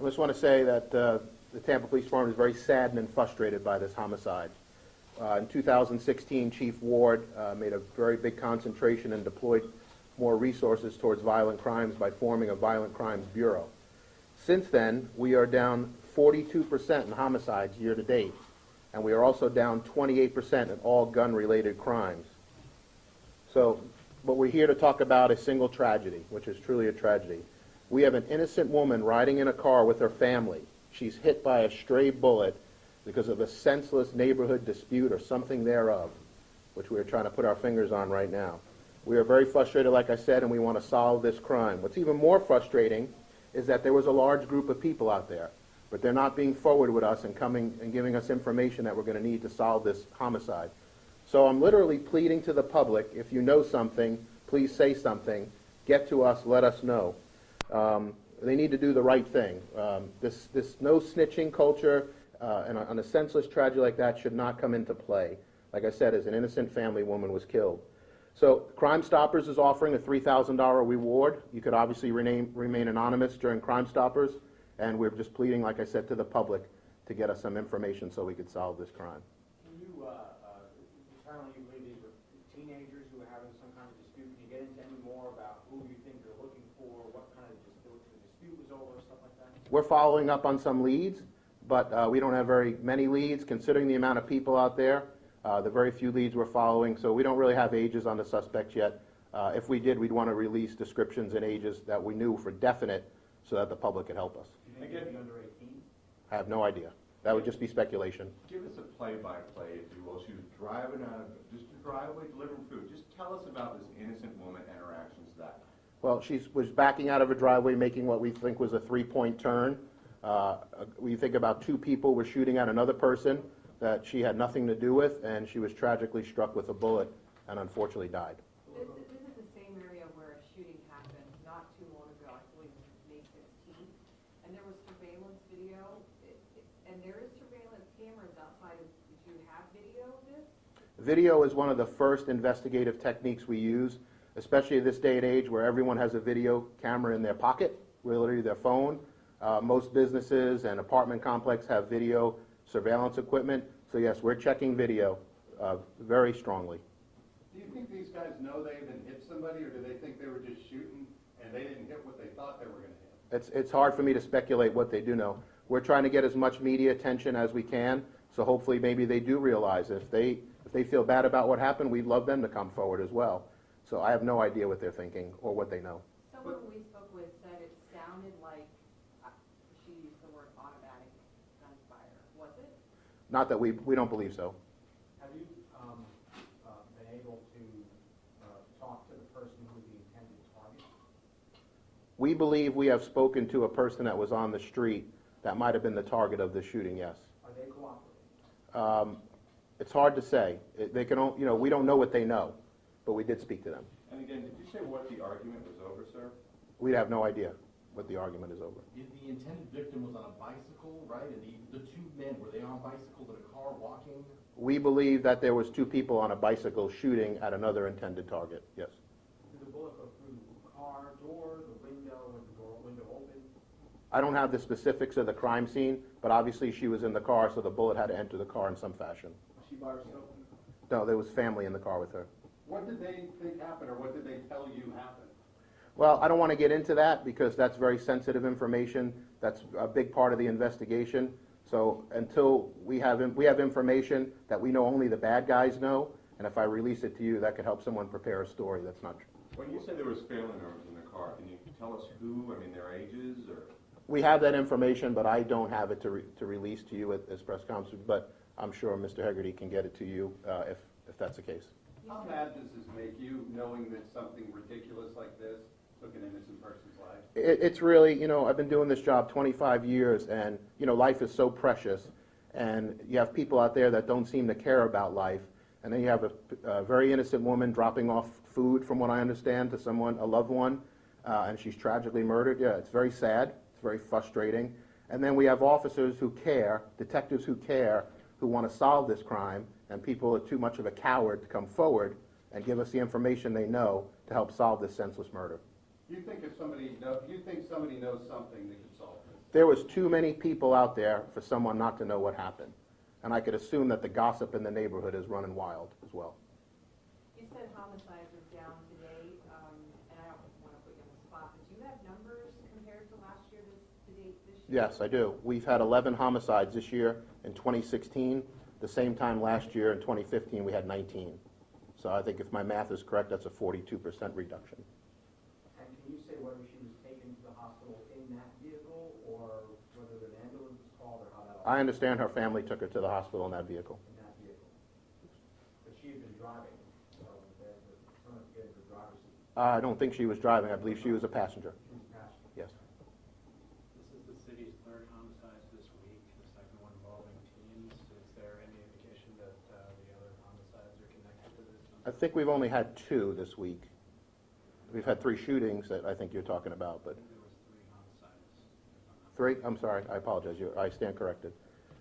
I just want to say that the Tampa Police Department is very saddened and frustrated by this homicide. In 2016, Chief Ward made a very big concentration and deployed more resources towards violent crimes by forming a Violent Crimes Bureau. Since then, we are down 42% in homicides year to date, and we are also down 28% in all gun-related crimes. So, but we're here to talk about a single tragedy, which is truly a tragedy. We have an innocent woman riding in a car with her family. She's hit by a stray bullet because of a senseless neighborhood dispute or something thereof, which we are trying to put our fingers on right now. We are very frustrated, like I said, and we want to solve this crime. What's even more frustrating is that there was a large group of people out there, but they're not being forward with us and coming and giving us information that we're going to need to solve this homicide. So I'm literally pleading to the public, if you know something, please say something, get to us, let us know. They need to do the right thing. This no snitching culture and on a senseless tragedy like that should not come into play. Like I said, as an innocent family woman was killed. So Crime Stoppers is offering a $3,000 reward. You could obviously remain anonymous during Crime Stoppers, and we're just pleading, like I said, to the public to get us some information so we could solve this crime. Can you, apparently you believe these were teenagers who were having some kind of dispute. Can you get into any more about who you think you're looking for, what kind of dispute was over, stuff like that? We're following up on some leads, but we don't have very many leads considering the amount of people out there. The very few leads we're following, so we don't really have ages on the suspects yet. If we did, we'd want to release descriptions and ages that we knew for definite so that the public could help us. Do you think it'd be under 18? I have no idea. That would just be speculation. Give us a play-by-play, if you will. She was driving out of just a driveway delivering food. Just tell us about this innocent woman and her actions that night. Well, she was backing out of a driveway, making what we think was a three-point turn. We think about two people were shooting at another person that she had nothing to do with, and she was tragically struck with a bullet and unfortunately died. This is the same area where a shooting happened not too long ago, I believe it was May 16th, and there was surveillance video, and there is surveillance cameras outside of, did you have video of this? Video is one of the first investigative techniques we use, especially in this day and age where everyone has a video camera in their pocket, literally their phone. Most businesses and apartment complexes have video surveillance equipment. So yes, we're checking video very strongly. Do you think these guys know they even hit somebody, or do they think they were just shooting and they didn't hit what they thought they were going to hit? It's hard for me to speculate what they do know. We're trying to get as much media attention as we can, so hopefully maybe they do realize if they feel bad about what happened, we'd love them to come forward as well. So I have no idea what they're thinking or what they know. Someone we spoke with said it sounded like, she used the word automatic gunfire. Was it? Not that we don't believe so. Have you been able to talk to the person who was the intended target? We believe we have spoken to a person that was on the street that might have been the target of the shooting, yes. Are they cooperating? It's hard to say. They can, we don't know what they know, but we did speak to them. And again, did you say what the argument was over, sir? We have no idea what the argument is over. The intended victim was on a bicycle, right? And the two men, were they on bicycles in a car walking? We believe that there was two people on a bicycle shooting at another intended target, yes. Did the bullet go through the car door, the window, and the window open? I don't have the specifics of the crime scene, but obviously she was in the car, so the bullet had to enter the car in some fashion. Was she by herself? No, there was family in the car with her. What did they think happened, or what did they tell you happened? Well, I don't want to get into that because that's very sensitive information. That's a big part of the investigation. So until we have information that we know only the bad guys know, and if I release it to you, that could help someone prepare a story that's not true. When you say there was family members in the car, can you tell us who? I mean, their ages, or? We have that information, but I don't have it to release to you as press conference. But I'm sure Mr. Hegarty can get it to you if that's the case. How mad does this make you, knowing that something ridiculous like this took an innocent person's life? It's really, I've been doing this job 25 years, and, life is so precious, and you have people out there that don't seem to care about life, and then you have a very innocent woman dropping off food, from what I understand, to someone, a loved one, and she's tragically murdered. Yeah, it's very sad, it's very frustrating. And then we have officers who care, detectives who care, who want to solve this crime, and people are too much of a coward to come forward and give us the information they know to help solve this senseless murder. Do you think somebody knows something that could solve this? There was too many people out there for someone not to know what happened. And I could assume that the gossip in the neighborhood is running wild as well. You said homicides are down today, and I don't want to put you on the spot, but do you have numbers compared to last year to date this year? Yes, I do. We've had 11 homicides this year in 2016. The same time last year in 2015, we had 19. So I think if my math is correct, that's a 42% reduction. And can you say whether she was taken to the hospital in that vehicle, or whether an ambulance was called, or how that all? I understand her family took her to the hospital in that vehicle. In that vehicle. But she had been driving, so someone get her driver's seat. I don't think she was driving. I believe she was a passenger. She was passing. Yes. This is the city's third homicide this week, the second one involving teens. Is there any indication that the other homicides are connected to this? I think we've only had 2 this week. We've had 3 shootings that I think you're talking about, but There was 3 homicides. if I'm not 3? I'm sorry. I apologize. I stand corrected.